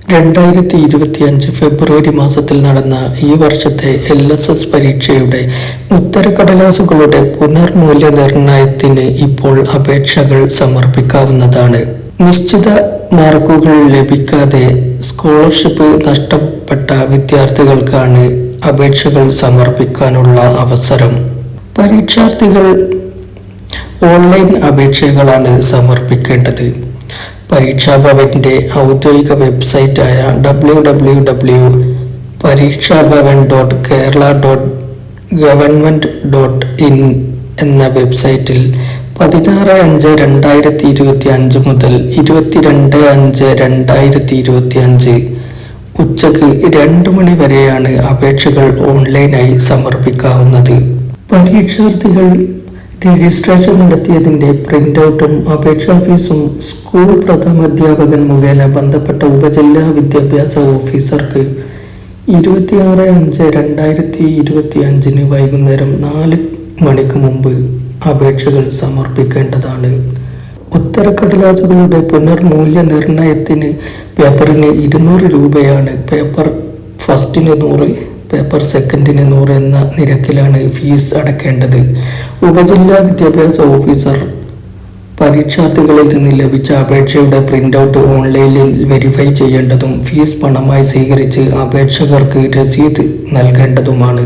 2025 ഫെബ്രുവരി മാസത്തിൽ നടന്ന ഈ വർഷത്തെ LSS പരീക്ഷയുടെ ഉത്തരക്കടലാസുകളുടെ പുനർമൂല്യനിർണ്ണയത്തിന് ഇപ്പോൾ അപേക്ഷകൾ സമർപ്പിക്കാവുന്നതാണ്. നിശ്ചിത മാർക്കുകൾ ലഭിക്കാതെ സ്കോളർഷിപ്പ് നഷ്ടപ്പെട്ട വിദ്യാർത്ഥികൾക്കാണ് അപേക്ഷകൾ സമർപ്പിക്കാനുള്ള അവസരം. പരീക്ഷാർത്ഥികൾ ഓൺലൈൻ അപേക്ഷകളാണ് സമർപ്പിക്കേണ്ടത്. പരീക്ഷാഭവന്റെ ഔദ്യോഗിക വെബ്സൈറ്റായ www.parikshabhavan.kerala.government.in എന്ന വെബ്സൈറ്റിൽ 16/5/2025 മുതൽ 22/5/2025 ഉച്ചയ്ക്ക് 2 മണി വരെയാണ് അപേക്ഷകൾ ഓൺലൈനായി സമർപ്പിക്കാവുന്നത്. പരീക്ഷാർത്ഥികൾ രജിസ്ട്രേഷൻ നടത്തിയതിന്റെ പ്രിന്റൌട്ടും അപേക്ഷാ ഫീസും സ്കൂൾ പ്രഥമാധ്യാപകൻ മുഖേന ബന്ധപ്പെട്ട ഉപജില്ലാ വിദ്യാഭ്യാസ ഓഫീസർക്ക് 26/5/2025 വൈകുന്നേരം 4 മണിക്ക് മുമ്പ് അപേക്ഷകൾ സമർപ്പിക്കേണ്ടതാണ്. ഉത്തരക്കടലാസുകളുടെ പുനർമൂല്യനിർണ്ണയത്തിന് പേപ്പറിന് 200 രൂപയാണ്. പേപ്പർ ഫസ്റ്റിന് 100, പേപ്പർ സെക്കൻഡിന് 100 എന്ന നിരക്കിലാണ് ഫീസ് അടയ്ക്കേണ്ടത്. ഉപജില്ലാ വിദ്യാഭ്യാസ ഓഫീസർ പരീക്ഷാർത്ഥികളിൽ നിന്ന് ലഭിച്ച അപേക്ഷയുടെ പ്രിന്റൌട്ട് ഓൺലൈനിൽ വെരിഫൈ ചെയ്യേണ്ടതും ഫീസ് പണമായി സ്വീകരിച്ച് അപേക്ഷകർക്ക് രസീത് നൽകേണ്ടതുമാണ്.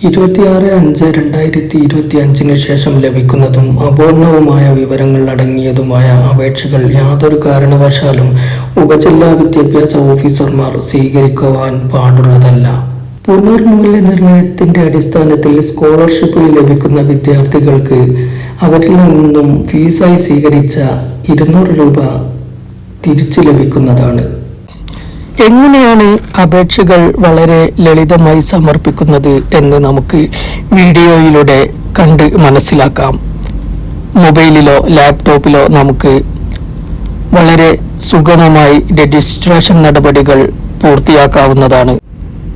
26/5/2025 ശേഷം ലഭിക്കുന്നതും അപൂർണവുമായ വിവരങ്ങൾ അടങ്ങിയതുമായ അപേക്ഷകൾ യാതൊരു കാരണവശാലും ഉപജില്ലാ വിദ്യാഭ്യാസ ഓഫീസർമാർ സ്വീകരിക്കുവാൻ പാടുള്ളതല്ല. പുനർമൂല്യനിർണ്ണയത്തിന്റെ അടിസ്ഥാനത്തിൽ സ്കോളർഷിപ്പ് ലഭിക്കുന്ന വിദ്യാർത്ഥികൾക്ക് അവരിൽ നിന്നും ഫീസായി സ്വീകരിച്ച 200 രൂപ തിരിച്ചു ലഭിക്കുന്നതാണ്. എങ്ങനെയാണ് അപേക്ഷകൾ വളരെ ലളിതമായി സമർപ്പിക്കുന്നത് എന്ന് നമുക്ക് വീഡിയോയിലൂടെ കണ്ട് മനസ്സിലാക്കാം. മൊബൈലിലോ ലാപ്ടോപ്പിലോ നമുക്ക് വളരെ സുഗമമായി രജിസ്ട്രേഷൻ നടപടികൾ പൂർത്തിയാക്കാവുന്നതാണ്.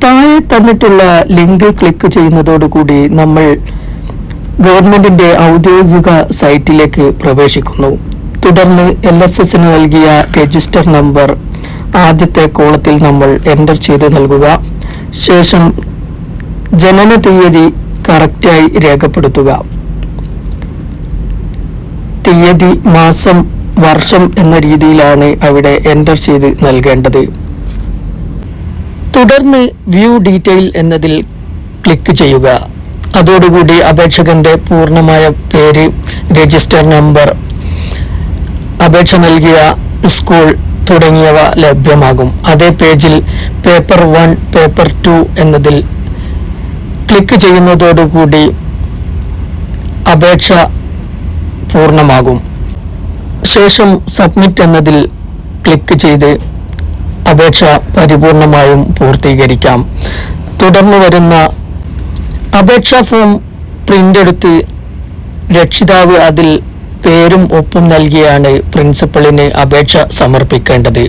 താഴെ തന്നിട്ടുള്ള ലിങ്ക് ക്ലിക്ക് ചെയ്യുന്നതോടുകൂടി നമ്മൾ ഗവൺമെന്റിന്റെ ഔദ്യോഗിക സൈറ്റിലേക്ക് പ്രവേശിക്കുന്നു. തുടർന്ന് LSSന് നൽകിയ രജിസ്റ്റർ നമ്പർ ആദ്യത്തെ കോളത്തിൽ നമ്മൾ എൻ്റർ ചെയ്ത് നൽകുക. ശേഷം ജനന തീയതി കറക്റ്റായി രേഖപ്പെടുത്തുക. തീയതി, മാസം, വർഷം എന്ന രീതിയിലാണ് അവിടെ എൻ്റർ ചെയ്ത് നൽകേണ്ടത്. തുടർന്ന് വ്യൂ ഡീറ്റെയിൽ എന്നതിൽ ക്ലിക്ക് ചെയ്യുക. അതോടുകൂടി അപേക്ഷകന്റെ പൂർണ്ണമായ പേര്, രജിസ്റ്റർ നമ്പർ, അപേക്ഷ നൽകിയ സ്കൂൾ തുടങ്ങിയവ ലഭ്യമാകും. അതേ പേജിൽ പേപ്പർ 1, പേപ്പർ 2 എന്നതിൽ ക്ലിക്ക് ചെയ്യുന്നതോടുകൂടി അപേക്ഷ പൂർണ്ണമാകും. ശേഷം സബ്മിറ്റ് എന്നതിൽ ക്ലിക്ക് ചെയ്ത് അപേക്ഷ പരിപൂർണമായും പൂർത്തീകരിക്കാം. തുടർന്ന് വരുന്ന അപേക്ഷാ ഫോം പ്രിന്റ് എടുത്ത് രക്ഷിതാവ് അതിൽ പേരും ഒപ്പും നൽകിയാണ് പ്രിൻസിപ്പലിന് അപേക്ഷ സമർപ്പിക്കേണ്ടത്.